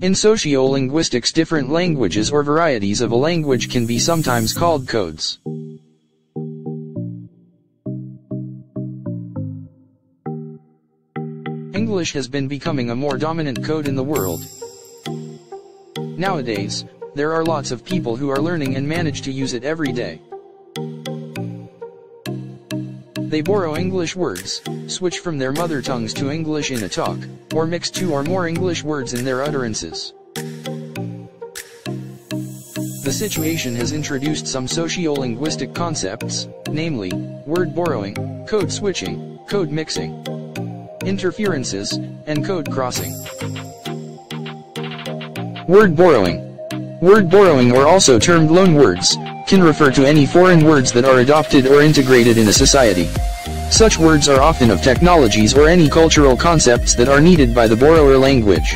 In sociolinguistics, different languages or varieties of a language can be sometimes called codes. English has been becoming a more dominant code in the world. Nowadays, there are lots of people who are learning and manage to use it every day. They borrow English words, switch from their mother tongues to English in a talk, or mix two or more English words in their utterances. The situation has introduced some sociolinguistic concepts, namely, word borrowing, code switching, code mixing, interferences, and code crossing. Word borrowing. Word borrowing, or also termed loanwords, can refer to any foreign words that are adopted or integrated in a society. Such words are often of technologies or any cultural concepts that are needed by the borrower language.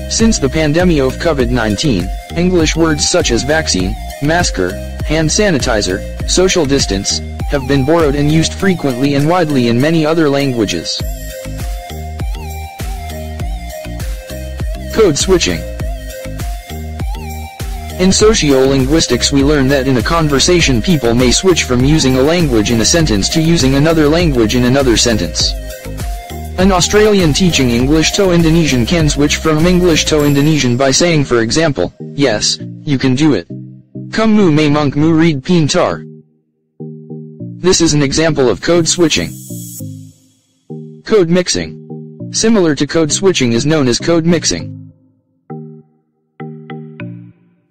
Since the pandemic of COVID-19, English words such as vaccine, masker, hand sanitizer, social distance, have been borrowed and used frequently and widely in many other languages. Code switching. In sociolinguistics, we learn that in a conversation people may switch from using a language in a sentence to using another language in another sentence. An Australian teaching English to Indonesian can switch from English to Indonesian by saying, for example, "Yes, you can do it. Kamu memangmu read pintar." This is an example of code switching. Code mixing. Similar to code switching is known as code mixing.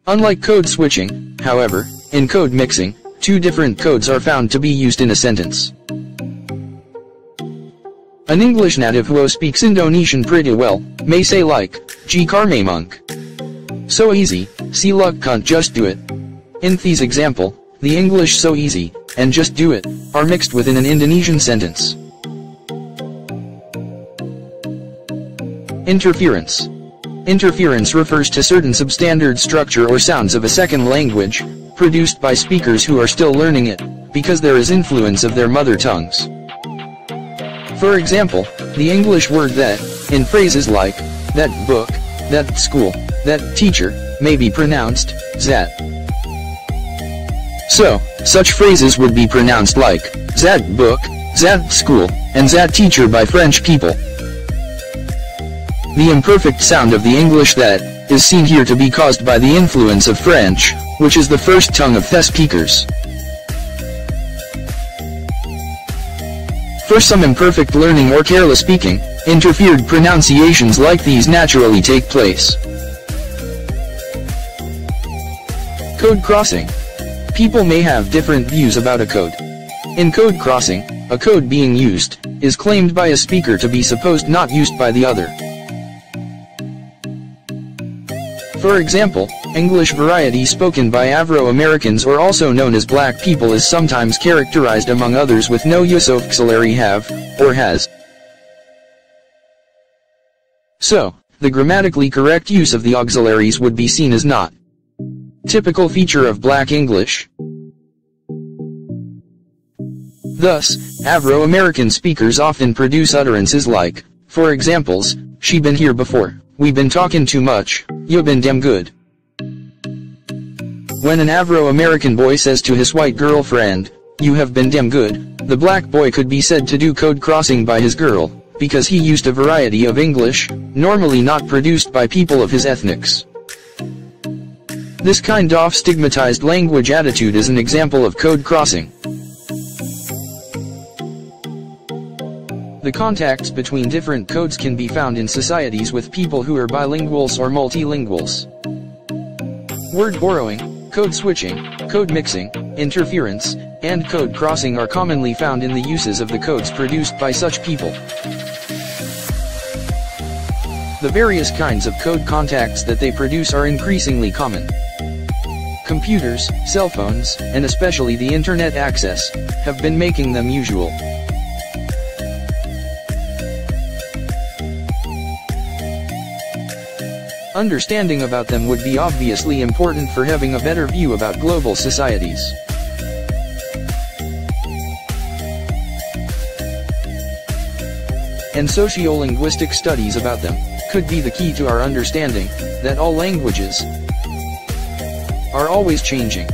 Unlike code switching, however, in code mixing, two different codes are found to be used in a sentence. An English native who speaks Indonesian pretty well may say like, "Jikar memang so easy, si luck can't just do it." In this example, the English "so easy" and "just do it" are mixed within an Indonesian sentence. Interference. Interference refers to certain substandard structure or sounds of a second language, produced by speakers who are still learning it, because there is influence of their mother tongues. For example, the English word "that", in phrases like, "that book", "that school", "that teacher", may be pronounced, "zat". So, such phrases would be pronounced like, "zat book", "zat school", and "zat teacher" by French people. The imperfect sound of the English "that" is seen here to be caused by the influence of French, which is the first tongue of the speakers. For some imperfect learning or careless speaking, interfered pronunciations like these naturally take place. Code crossing. People may have different views about a code. In code crossing, a code being used is claimed by a speaker to be supposed not used by the other. For example, English variety spoken by Afro-Americans, or also known as black people, is sometimes characterized among others with no use of auxiliary have, or has. So, the grammatically correct use of the auxiliaries would be seen as not. Typical feature of black English. Thus, Afro-American speakers often produce utterances like, for examples, "She been here before, we been talking too much, you been damn good." When an Afro-American boy says to his white girlfriend, "You have been damn good," the black boy could be said to do code crossing by his girl, because he used a variety of English, normally not produced by people of his ethnics. This kind of stigmatized language attitude is an example of code crossing. The contacts between different codes can be found in societies with people who are bilinguals or multilinguals. Word borrowing, code switching, code mixing, interference, and code crossing are commonly found in the uses of the codes produced by such people. The various kinds of code contacts that they produce are increasingly common. Computers, cell phones, and especially the internet access, have been making them usual. Understanding about them would be obviously important for having a better view about global societies. and sociolinguistic studies about them, could be the key to our understanding that all languages are always changing.